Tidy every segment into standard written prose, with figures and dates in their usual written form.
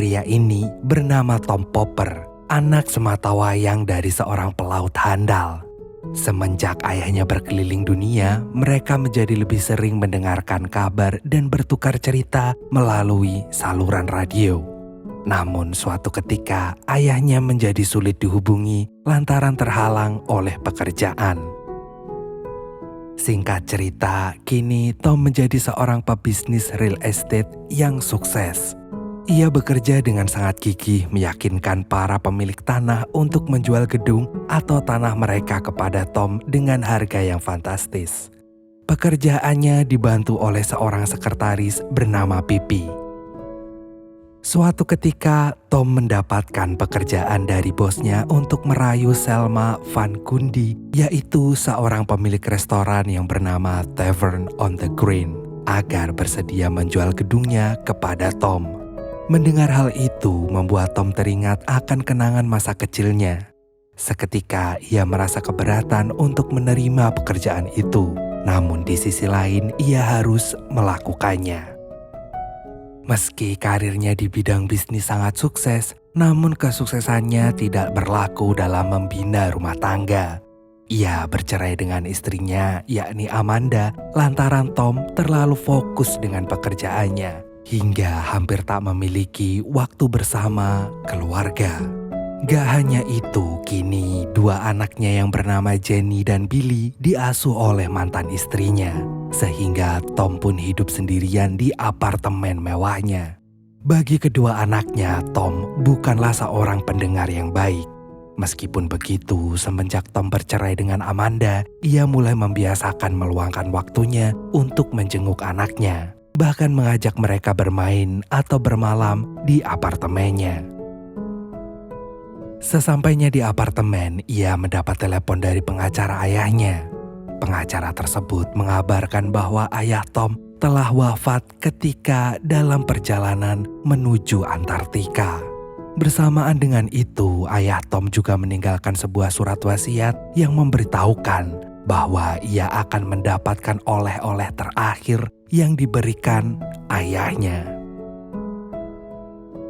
Pria ini bernama Tom Popper, anak sematawayang dari seorang pelaut handal. Semenjak ayahnya berkeliling dunia, mereka menjadi lebih sering mendengarkan kabar dan bertukar cerita melalui saluran radio. Namun suatu ketika ayahnya menjadi sulit dihubungi lantaran terhalang oleh pekerjaan. Singkat cerita, kini Tom menjadi seorang pebisnis real estate yang sukses. Ia bekerja dengan sangat gigih meyakinkan para pemilik tanah untuk menjual gedung atau tanah mereka kepada Tom dengan harga yang fantastis. Pekerjaannya dibantu oleh seorang sekretaris bernama Pipi. Suatu ketika, Tom mendapatkan pekerjaan dari bosnya untuk merayu Selma Van Gundy, yaitu seorang pemilik restoran yang bernama Tavern on the Green, agar bersedia menjual gedungnya kepada Tom. Mendengar hal itu membuat Tom teringat akan kenangan masa kecilnya. Seketika ia merasa keberatan untuk menerima pekerjaan itu, namun di sisi lain ia harus melakukannya. Meski karirnya di bidang bisnis sangat sukses, namun kesuksesannya tidak berlaku dalam membina rumah tangga. Ia bercerai dengan istrinya, yakni Amanda, lantaran Tom terlalu fokus dengan pekerjaannya, hingga hampir tak memiliki waktu bersama keluarga. Gak hanya itu, kini dua anaknya yang bernama Jenny dan Billy diasuh oleh mantan istrinya, sehingga Tom pun hidup sendirian di apartemen mewahnya. Bagi kedua anaknya, Tom bukanlah seorang pendengar yang baik. Meskipun begitu, semenjak Tom bercerai dengan Amanda, ia mulai membiasakan meluangkan waktunya untuk menjenguk anaknya, bahkan mengajak mereka bermain atau bermalam di apartemennya. Sesampainya di apartemen, ia mendapat telepon dari pengacara ayahnya. Pengacara tersebut mengabarkan bahwa ayah Tom telah wafat ketika dalam perjalanan menuju Antartika. Bersamaan dengan itu, ayah Tom juga meninggalkan sebuah surat wasiat yang memberitahukan bahwa ia akan mendapatkan oleh-oleh terakhir yang diberikan ayahnya.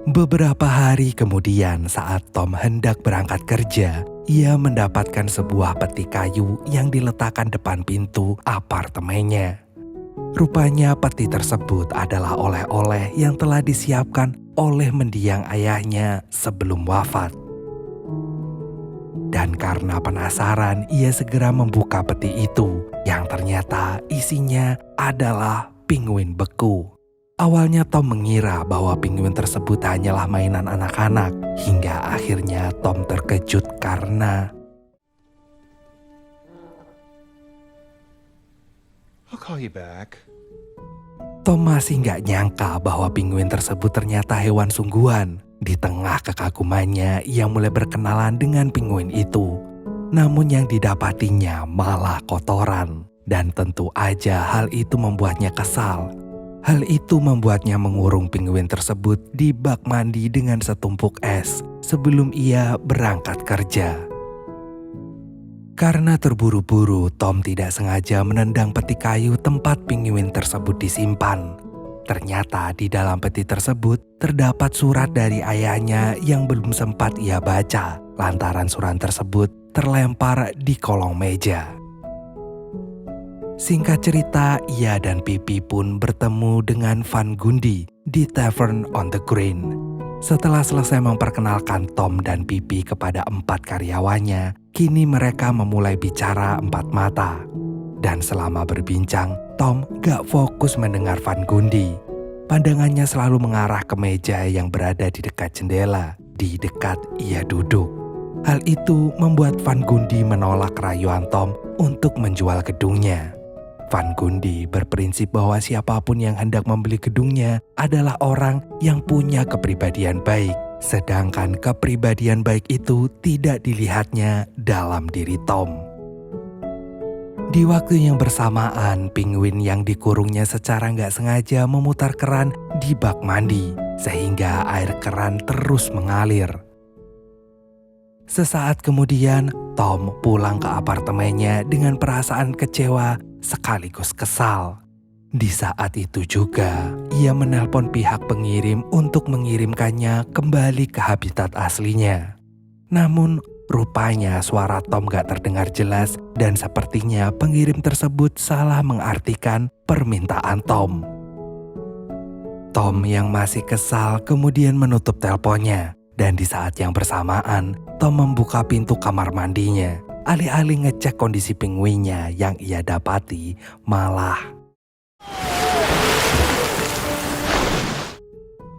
Beberapa hari kemudian saat Tom hendak berangkat kerja, ia mendapatkan sebuah peti kayu yang diletakkan depan pintu apartemennya. Rupanya peti tersebut adalah oleh-oleh yang telah disiapkan oleh mendiang ayahnya sebelum wafat. Dan karena penasaran, ia segera membuka peti itu yang ternyata isinya adalah pinguin beku. Awalnya Tom mengira bahwa pinguin tersebut hanyalah mainan anak-anak, hingga akhirnya Tom terkejut karena I'll call you back. Tom masih gak nyangka bahwa pinguin tersebut ternyata hewan sungguhan. Di tengah kekagumannya, ia mulai berkenalan dengan pinguin itu. Namun yang didapatinya malah kotoran. Dan tentu aja hal itu membuatnya kesal. Hal itu membuatnya mengurung pinguin tersebut di bak mandi dengan setumpuk es sebelum ia berangkat kerja. Karena terburu-buru, Tom tidak sengaja menendang peti kayu tempat pinguin tersebut disimpan. Ternyata di dalam peti tersebut terdapat surat dari ayahnya yang belum sempat ia baca, lantaran surat tersebut terlempar di kolong meja. Singkat cerita, ia dan Pipi pun bertemu dengan Van Gundy di Tavern on the Green. Setelah selesai memperkenalkan Tom dan Pipi kepada 4 karyawannya, kini mereka memulai bicara 4 mata. Dan selama berbincang, Tom gak fokus mendengar Van Gundy. Pandangannya selalu mengarah ke meja yang berada di dekat jendela, di dekat ia duduk. Hal itu membuat Van Gundy menolak rayuan Tom untuk menjual gedungnya. Van Gundy berprinsip bahwa siapapun yang hendak membeli gedungnya adalah orang yang punya kepribadian baik, sedangkan kepribadian baik itu tidak dilihatnya dalam diri Tom. Di waktu yang bersamaan, pinguin yang dikurungnya secara nggak sengaja memutar keran di bak mandi, sehingga air keran terus mengalir. Sesaat kemudian, Tom pulang ke apartemennya dengan perasaan kecewa sekaligus kesal. Di saat itu juga, ia menelpon pihak pengirim untuk mengirimkannya kembali ke habitat aslinya. Namun, rupanya suara Tom gak terdengar jelas dan sepertinya pengirim tersebut salah mengartikan permintaan Tom. Tom yang masih kesal kemudian menutup teleponnya. Dan di saat yang bersamaan, Tom membuka pintu kamar mandinya. Alih-alih ngecek kondisi pinguinnya yang ia dapati malah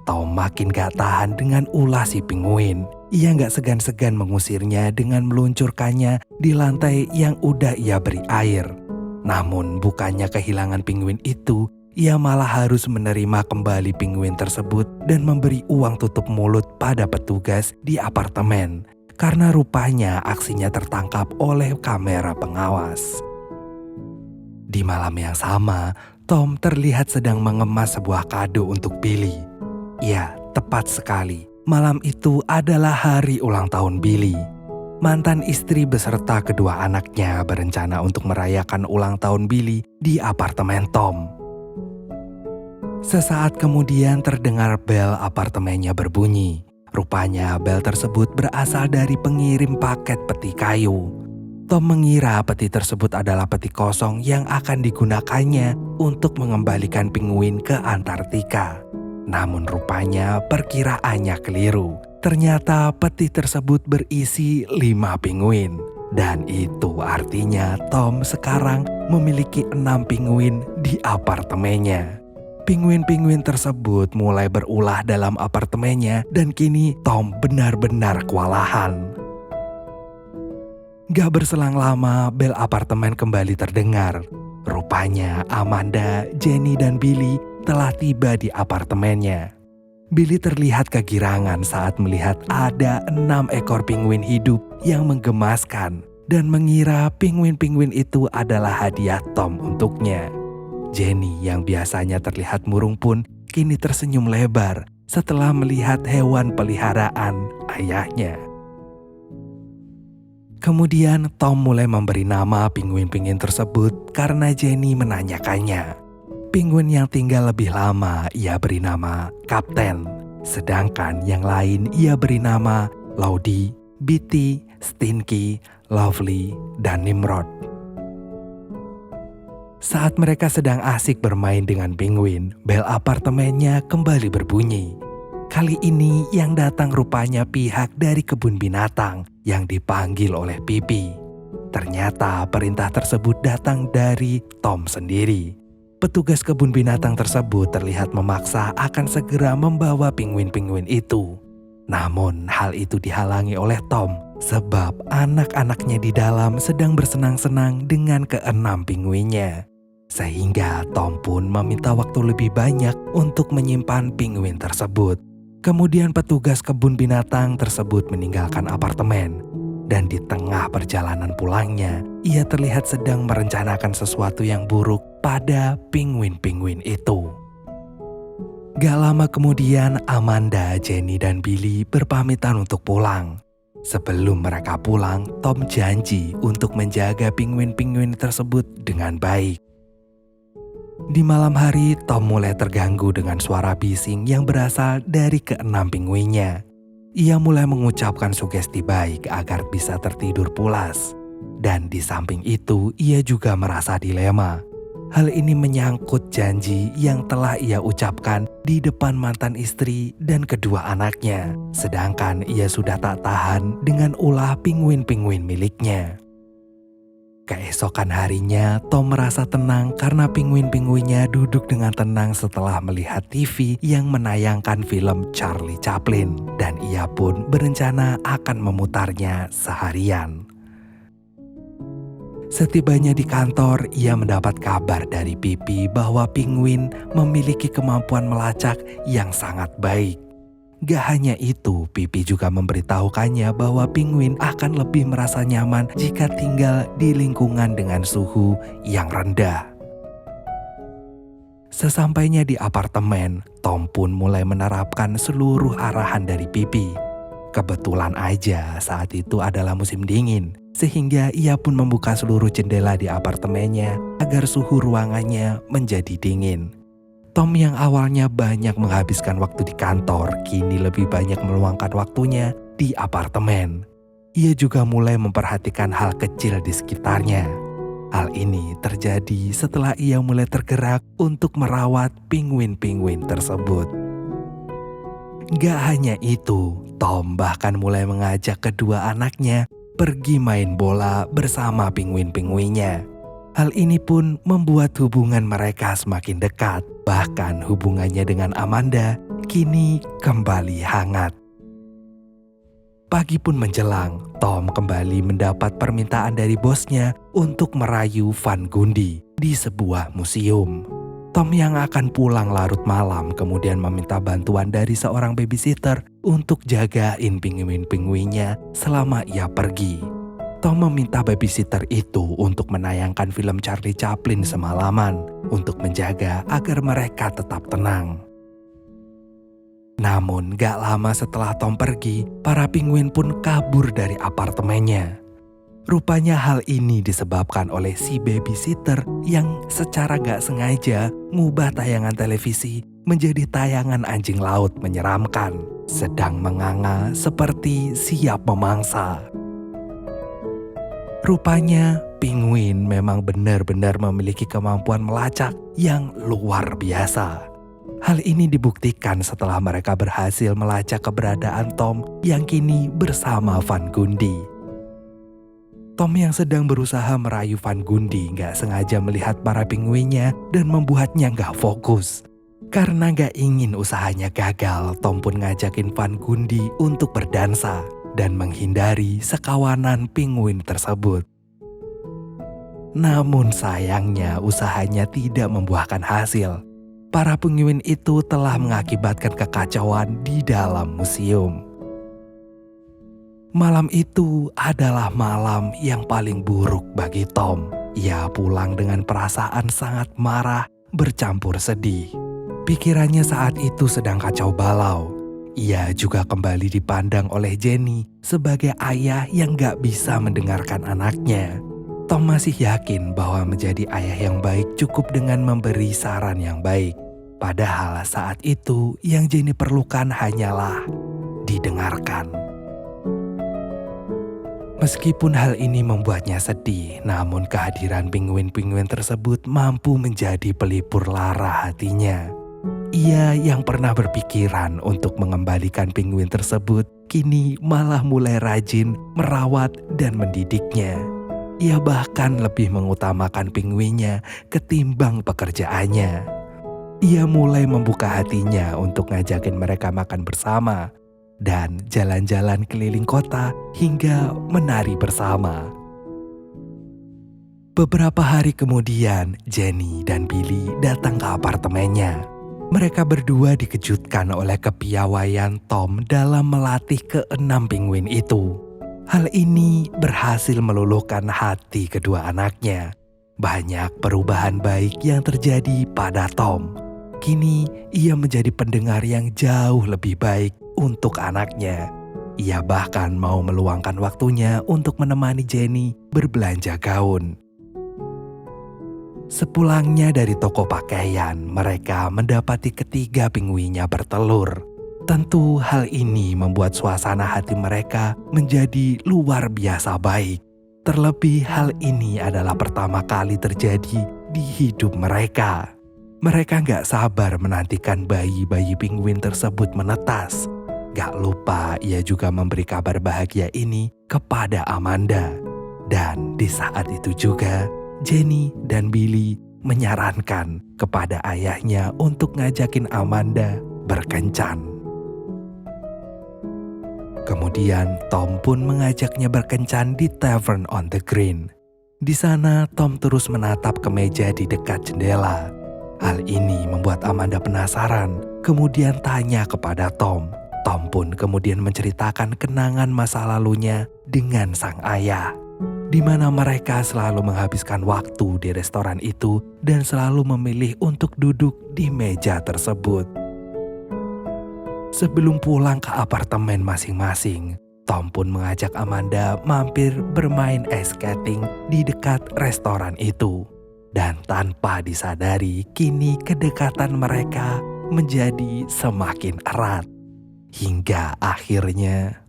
Tom makin gak tahan dengan ulah si pinguin. Ia gak segan-segan mengusirnya dengan meluncurkannya di lantai yang udah ia beri air. Namun bukannya kehilangan pinguin itu, ia malah harus menerima kembali pinguin tersebut dan memberi uang tutup mulut pada petugas di apartemen. Karena rupanya aksinya tertangkap oleh kamera pengawas. Di malam yang sama, Tom terlihat sedang mengemas sebuah kado untuk Billy. Ya, tepat sekali. Malam itu adalah hari ulang tahun Billy. Mantan istri beserta kedua anaknya berencana untuk merayakan ulang tahun Billy di apartemen Tom. Sesaat kemudian terdengar bel apartemennya berbunyi. Rupanya bel tersebut berasal dari pengirim paket peti kayu. Tom mengira peti tersebut adalah peti kosong yang akan digunakannya untuk mengembalikan pinguin ke Antartika. Namun rupanya perkiraannya keliru. Ternyata peti tersebut berisi 5 pinguin. Dan itu artinya Tom sekarang memiliki 6 pinguin di apartemennya. Pinguin-pinguin tersebut mulai berulah dalam apartemennya dan kini Tom benar-benar kewalahan. Gak berselang lama, bel apartemen kembali terdengar. Rupanya Amanda, Jenny, dan Billy telah tiba di apartemennya. Billy terlihat kegirangan saat melihat ada 6 ekor pinguin hidup yang menggemaskan dan mengira pinguin-pinguin itu adalah hadiah Tom untuknya. Jenny yang biasanya terlihat murung pun kini tersenyum lebar setelah melihat hewan peliharaan ayahnya. Kemudian Tom mulai memberi nama pinguin-pinguin tersebut karena Jenny menanyakannya. Pinguin yang tinggal lebih lama ia beri nama Kapten, sedangkan yang lain ia beri nama Laudi, Bitty, Stinky, Lovely, dan Nimrod. Saat mereka sedang asik bermain dengan pinguin, bel apartemennya kembali berbunyi. Kali ini yang datang rupanya pihak dari kebun binatang yang dipanggil oleh Pipi. Ternyata perintah tersebut datang dari Tom sendiri. Petugas kebun binatang tersebut terlihat memaksa akan segera membawa pinguin-pinguin itu. Namun hal itu dihalangi oleh Tom sebab anak-anaknya di dalam sedang bersenang-senang dengan ke-6 pinguinnya. Sehingga Tom pun meminta waktu lebih banyak untuk menyimpan pinguin tersebut. Kemudian petugas kebun binatang tersebut meninggalkan apartemen. Dan di tengah perjalanan pulangnya, ia terlihat sedang merencanakan sesuatu yang buruk pada pinguin-pinguin itu. Gak lama kemudian Amanda, Jenny, dan Billy berpamitan untuk pulang. Sebelum mereka pulang, Tom janji untuk menjaga pinguin-pinguin tersebut dengan baik. Di malam hari, Tom mulai terganggu dengan suara bising yang berasal dari ke-6 pinguinnya. Ia mulai mengucapkan sugesti baik agar bisa tertidur pulas. Dan di samping itu, ia juga merasa dilema. Hal ini menyangkut janji yang telah ia ucapkan di depan mantan istri dan kedua anaknya. Sedangkan ia sudah tak tahan dengan ulah pinguin-pinguin miliknya. Keesokan harinya, Tom merasa tenang karena pinguin-pinguinnya duduk dengan tenang setelah melihat TV yang menayangkan film Charlie Chaplin. Dan ia pun berencana akan memutarnya seharian. Setibanya di kantor, ia mendapat kabar dari Pipi bahwa pinguin memiliki kemampuan melacak yang sangat baik. Gak hanya itu, Pipi juga memberitahukannya bahwa pinguin akan lebih merasa nyaman jika tinggal di lingkungan dengan suhu yang rendah. Sesampainya di apartemen, Tom pun mulai menerapkan seluruh arahan dari Pipi. Kebetulan aja saat itu adalah musim dingin, sehingga ia pun membuka seluruh jendela di apartemennya agar suhu ruangannya menjadi dingin. Tom yang awalnya banyak menghabiskan waktu di kantor, kini lebih banyak meluangkan waktunya di apartemen. Ia juga mulai memperhatikan hal kecil di sekitarnya. Hal ini terjadi setelah ia mulai tergerak untuk merawat pinguin-pinguin tersebut. Gak hanya itu, Tom bahkan mulai mengajak kedua anaknya pergi main bola bersama pinguin-pinguinnya. Hal ini pun membuat hubungan mereka semakin dekat. Bahkan hubungannya dengan Amanda kini kembali hangat. Pagi pun menjelang, Tom kembali mendapat permintaan dari bosnya untuk merayu Van Gundy di sebuah museum. Tom yang akan pulang larut malam kemudian meminta bantuan dari seorang babysitter untuk jagain pinguin-pinguinnya selama ia pergi. Tom meminta babysitter itu untuk menayangkan film Charlie Chaplin semalaman untuk menjaga agar mereka tetap tenang. Namun gak lama setelah Tom pergi, para pinguin pun kabur dari apartemennya. Rupanya hal ini disebabkan oleh si babysitter yang secara gak sengaja ngubah tayangan televisi menjadi tayangan anjing laut menyeramkan, sedang menganga seperti siap memangsa. Rupanya pinguin memang benar-benar memiliki kemampuan melacak yang luar biasa. Hal ini dibuktikan setelah mereka berhasil melacak keberadaan Tom yang kini bersama Van Gundy. Tom yang sedang berusaha merayu Van Gundy gak sengaja melihat para pinguinnya dan membuatnya gak fokus. Karena gak ingin usahanya gagal, Tom pun ngajakin Van Gundy untuk berdansa dan menghindari sekawanan pinguin tersebut. Namun sayangnya usahanya tidak membuahkan hasil. Para pinguin itu telah mengakibatkan kekacauan di dalam museum. Malam itu adalah malam yang paling buruk bagi Tom. Ia pulang dengan perasaan sangat marah bercampur sedih. Pikirannya saat itu sedang kacau balau. Ia juga kembali dipandang oleh Jenny sebagai ayah yang gak bisa mendengarkan anaknya. Tom masih yakin bahwa menjadi ayah yang baik cukup dengan memberi saran yang baik. Padahal saat itu yang Jenny perlukan hanyalah didengarkan. Meskipun hal ini membuatnya sedih, namun kehadiran pinguin-pinguin tersebut mampu menjadi pelipur lara hatinya. Ia yang pernah berpikiran untuk mengembalikan pinguin tersebut, kini malah mulai rajin merawat dan mendidiknya. Ia bahkan lebih mengutamakan pinguinnya ketimbang pekerjaannya. Ia mulai membuka hatinya untuk ngajakin mereka makan bersama dan jalan-jalan keliling kota hingga menari bersama. Beberapa hari kemudian, Jenny dan Billy datang ke apartemennya. Mereka berdua dikejutkan oleh kepiawaian Tom dalam melatih ke-6 pinguin itu. Hal ini berhasil meluluhkan hati kedua anaknya. Banyak perubahan baik yang terjadi pada Tom. Kini ia menjadi pendengar yang jauh lebih baik untuk anaknya. Ia bahkan mau meluangkan waktunya untuk menemani Jenny berbelanja gaun. Sepulangnya dari toko pakaian, mereka mendapati ketiga pinguinnya bertelur. Tentu hal ini membuat suasana hati mereka menjadi luar biasa baik. Terlebih hal ini adalah pertama kali terjadi di hidup mereka. Mereka gak sabar menantikan bayi-bayi pinguin tersebut menetas. Gak lupa ia juga memberi kabar bahagia ini kepada Amanda. Dan di saat itu juga, Jenny dan Billy menyarankan kepada ayahnya untuk ngajakin Amanda berkencan. Kemudian Tom pun mengajaknya berkencan di Tavern on the Green. Di sana Tom terus menatap ke meja di dekat jendela. Hal ini membuat Amanda penasaran, kemudian tanya kepada Tom. Tom pun kemudian menceritakan kenangan masa lalunya dengan sang ayah, di mana mereka selalu menghabiskan waktu di restoran itu dan selalu memilih untuk duduk di meja tersebut. Sebelum pulang ke apartemen masing-masing, Tom pun mengajak Amanda mampir bermain ice skating di dekat restoran itu. Dan tanpa disadari, kini kedekatan mereka menjadi semakin erat. Hingga akhirnya...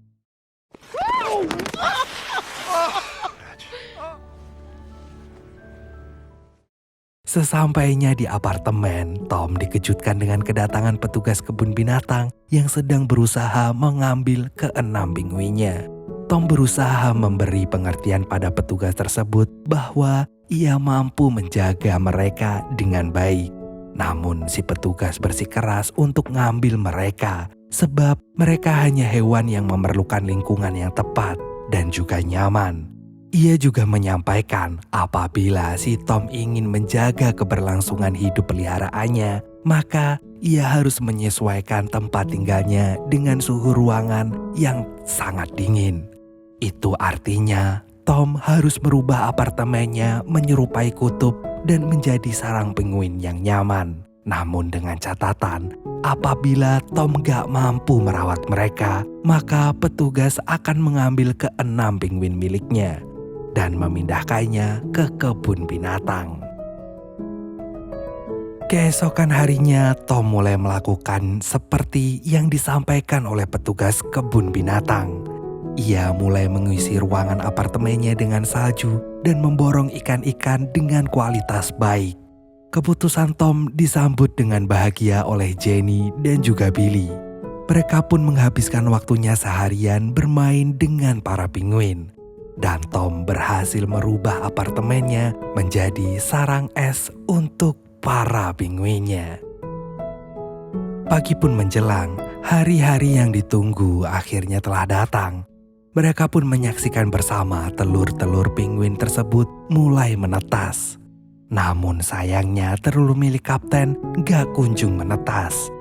Sesampainya di apartemen, Tom dikejutkan dengan kedatangan petugas kebun binatang yang sedang berusaha mengambil keenam pinguinnya. Tom berusaha memberi pengertian pada petugas tersebut bahwa ia mampu menjaga mereka dengan baik. Namun si petugas bersikeras untuk ngambil mereka sebab mereka hanya hewan yang memerlukan lingkungan yang tepat dan juga nyaman. Ia juga menyampaikan apabila si Tom ingin menjaga keberlangsungan hidup peliharaannya, maka ia harus menyesuaikan tempat tinggalnya dengan suhu ruangan yang sangat dingin. Itu artinya Tom harus merubah apartemennya menyerupai kutub dan menjadi sarang penguin yang nyaman. Namun dengan catatan, apabila Tom gak mampu merawat mereka, maka petugas akan mengambil keenam penguin miliknya dan memindahkannya ke kebun binatang. Keesokan harinya, Tom mulai melakukan seperti yang disampaikan oleh petugas kebun binatang. Ia mulai mengisi ruangan apartemennya dengan salju dan memborong ikan-ikan dengan kualitas baik. Keputusan Tom disambut dengan bahagia oleh Jenny dan juga Billy. Mereka pun menghabiskan waktunya seharian bermain dengan para penguin. Dan Tom berhasil merubah apartemennya menjadi sarang es untuk para penguinnya. Pagi pun menjelang, hari-hari yang ditunggu akhirnya telah datang. Mereka pun menyaksikan bersama telur-telur penguin tersebut mulai menetas. Namun sayangnya telur milik kapten gak kunjung menetas.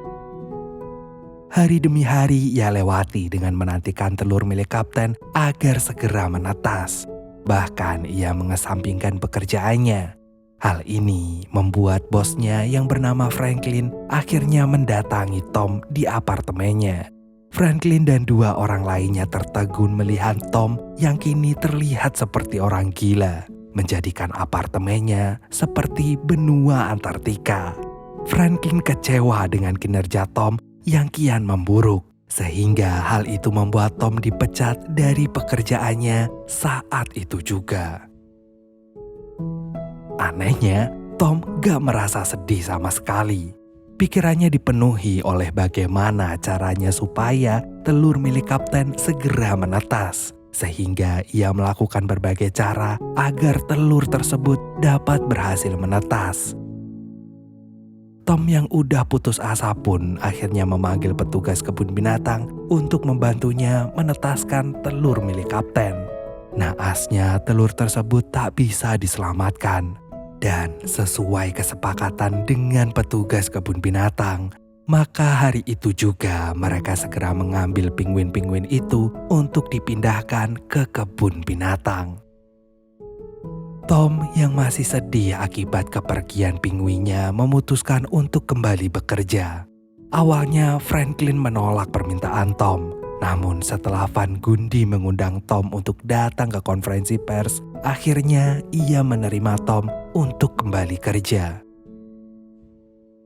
Hari demi hari ia lewati dengan menantikan telur milik kapten agar segera menetas. Bahkan ia mengesampingkan pekerjaannya. Hal ini membuat bosnya yang bernama Franklin akhirnya mendatangi Tom di apartemennya. Franklin dan dua orang lainnya tertegun melihat Tom yang kini terlihat seperti orang gila, menjadikan apartemennya seperti benua Antartika. Franklin kecewa dengan kinerja Tom yang kian memburuk, sehingga hal itu membuat Tom dipecat dari pekerjaannya saat itu juga. Anehnya, Tom gak merasa sedih sama sekali. Pikirannya dipenuhi oleh bagaimana caranya supaya telur milik kapten segera menetas, sehingga ia melakukan berbagai cara agar telur tersebut dapat berhasil menetas. Tom yang udah putus asa pun akhirnya memanggil petugas kebun binatang untuk membantunya menetaskan telur milik kapten. Naasnya telur tersebut tak bisa diselamatkan. Dan sesuai kesepakatan dengan petugas kebun binatang, maka hari itu juga mereka segera mengambil penguin-penguin itu untuk dipindahkan ke kebun binatang. Tom yang masih sedih akibat kepergian penguinnya memutuskan untuk kembali bekerja. Awalnya Franklin menolak permintaan Tom, namun setelah Van Gundy mengundang Tom untuk datang ke konferensi pers, akhirnya ia menerima Tom untuk kembali kerja.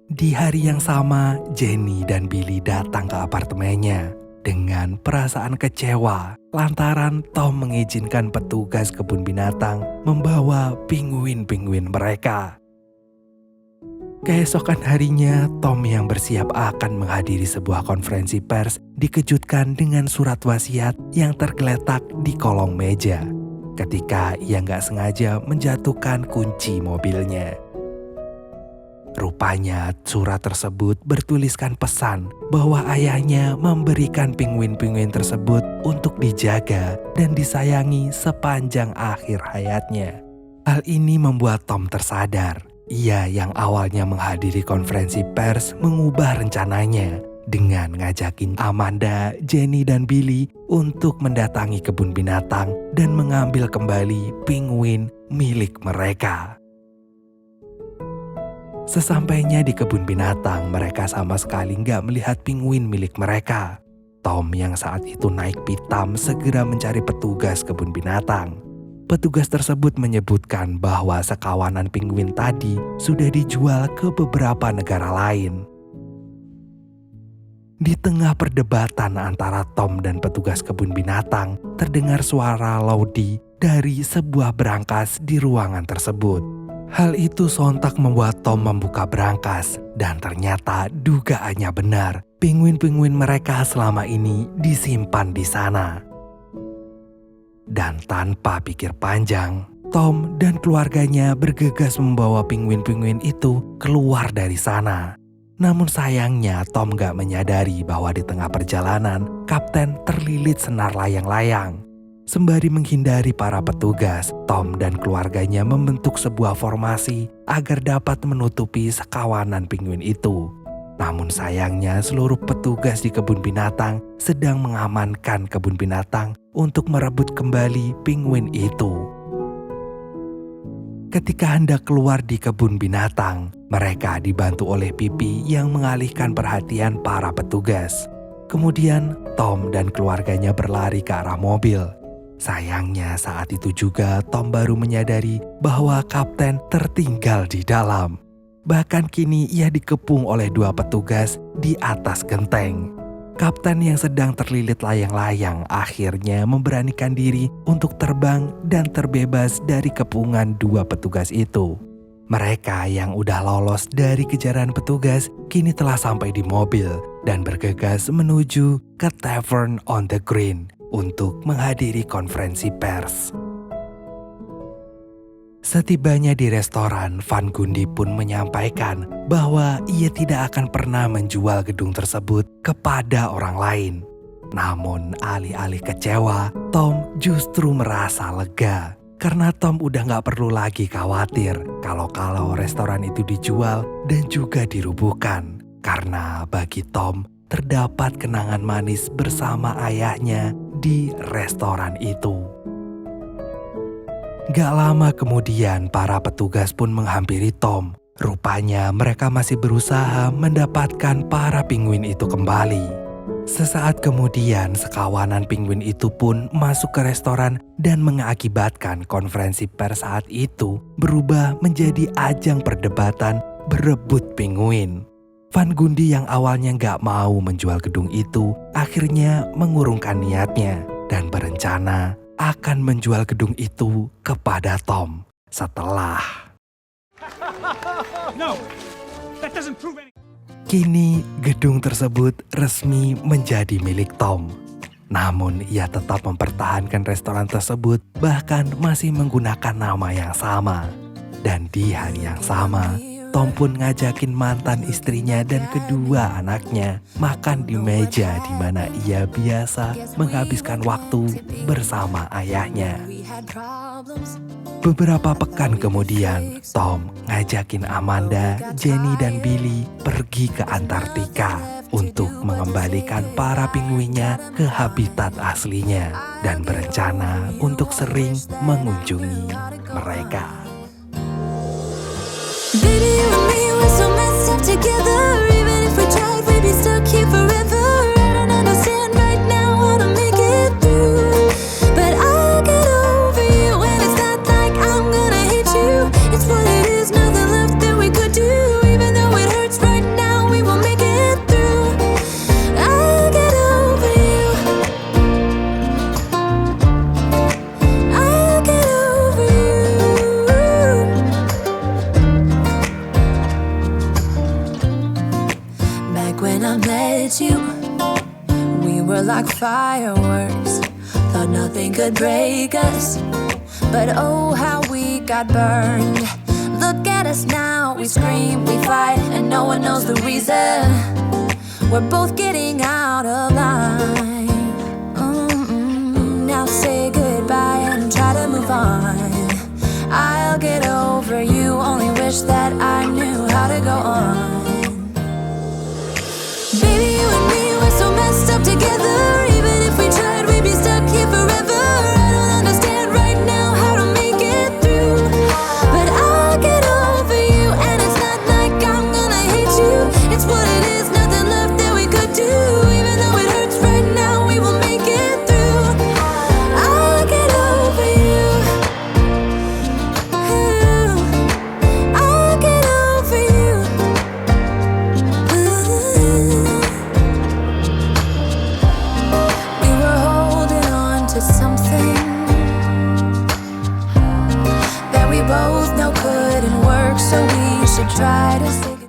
Di hari yang sama, Jenny dan Billy datang ke apartemennya dengan perasaan kecewa lantaran Tom mengizinkan petugas kebun binatang membawa penguin-penguin mereka. Keesokan harinya, Tom yang bersiap akan menghadiri sebuah konferensi pers dikejutkan dengan surat wasiat yang tergeletak di kolong meja ketika ia gak sengaja menjatuhkan kunci mobilnya. Rupanya surat tersebut bertuliskan pesan bahwa ayahnya memberikan penguin-penguin tersebut untuk dijaga dan disayangi sepanjang akhir hayatnya. Hal ini membuat Tom tersadar. Ia yang awalnya menghadiri konferensi pers mengubah rencananya dengan ngajakin Amanda, Jenny, dan Billy untuk mendatangi kebun binatang dan mengambil kembali penguin milik mereka. Sesampainya di kebun binatang, mereka sama sekali nggak melihat penguin milik mereka. Tom yang saat itu naik pitam segera mencari petugas kebun binatang. Petugas tersebut menyebutkan bahwa sekawanan penguin tadi sudah dijual ke beberapa negara lain. Di tengah perdebatan antara Tom dan petugas kebun binatang, terdengar suara laudi dari sebuah berangkas di ruangan tersebut. Hal itu sontak membuat Tom membuka berangkas dan ternyata dugaannya benar. Penguin-penguin mereka selama ini disimpan di sana. Dan tanpa pikir panjang, Tom dan keluarganya bergegas membawa penguin-penguin itu keluar dari sana. Namun sayangnya Tom gak menyadari bahwa di tengah perjalanan, Kapten terlilit senar layang-layang. Sembari menghindari para petugas, Tom dan keluarganya membentuk sebuah formasi agar dapat menutupi sekawanan penguin itu. Namun sayangnya seluruh petugas di kebun binatang sedang mengamankan kebun binatang untuk merebut kembali penguin itu. Ketika hendak keluar di kebun binatang, mereka dibantu oleh Pipi yang mengalihkan perhatian para petugas. Kemudian Tom dan keluarganya berlari ke arah mobil. Sayangnya saat itu juga Tom baru menyadari bahwa Kapten tertinggal di dalam. Bahkan kini ia dikepung oleh 2 petugas di atas genteng. Kapten yang sedang terlilit layang-layang akhirnya memberanikan diri untuk terbang dan terbebas dari kepungan 2 petugas itu. Mereka yang udah lolos dari kejaran petugas kini telah sampai di mobil dan bergegas menuju ke Tavern on the Green untuk menghadiri konferensi pers. Setibanya di restoran, Van Gundy pun menyampaikan bahwa ia tidak akan pernah menjual gedung tersebut kepada orang lain. Namun alih-alih kecewa, Tom justru merasa lega. Karena Tom udah gak perlu lagi khawatir kalau restoran itu dijual dan juga dirubuhkan. Karena bagi Tom terdapat kenangan manis bersama ayahnya di restoran itu. Gak lama kemudian para petugas pun menghampiri Tom. Rupanya mereka masih berusaha mendapatkan para penguin itu kembali. Sesaat kemudian sekawanan penguin itu pun masuk ke restoran dan mengakibatkan konferensi pers saat itu berubah menjadi ajang perdebatan berebut penguin. Van Gundy yang awalnya gak mau menjual gedung itu akhirnya mengurungkan niatnya dan berencana akan menjual gedung itu kepada Tom setelah. Kini gedung tersebut resmi menjadi milik Tom. Namun ia tetap mempertahankan restoran tersebut bahkan masih menggunakan nama yang sama. Dan di hari yang sama, Tom pun ngajakin mantan istrinya dan kedua anaknya makan di meja di mana ia biasa menghabiskan waktu bersama ayahnya. Beberapa pekan kemudian, Tom ngajakin Amanda, Jenny dan Billy pergi ke Antartika untuk mengembalikan para penguinnya ke habitat aslinya dan berencana untuk sering mengunjungi mereka. Baby, you and me, we're so messed up together. Even if we tried, we'd be stuck here forever. I don't understand right now how to make it through, but I'll get over you, and it's not like I'm gonna hate you. It's what it is, nothing left that we could do. Even though it hurts right now, we will make it through. I'll get over you. I'll get over you. When I met you, we were like fireworks. Thought nothing could break us, but oh how we got burned. Look at us now, we scream, we fight, and no one knows the reason. We're both getting out of line. Now say goodbye and try to move on. I'll get over you, only wish that I knew how to go on. Baby, you and me, we're so messed up together. Even if we tried, we'd be stuck here forever. I don't understand right now how to make it through, but I'll get over you, and it's not like I'm gonna hate you. It's what it is, nothing left that we could do. Even though it hurts right now, both know couldn't work, so we should try to say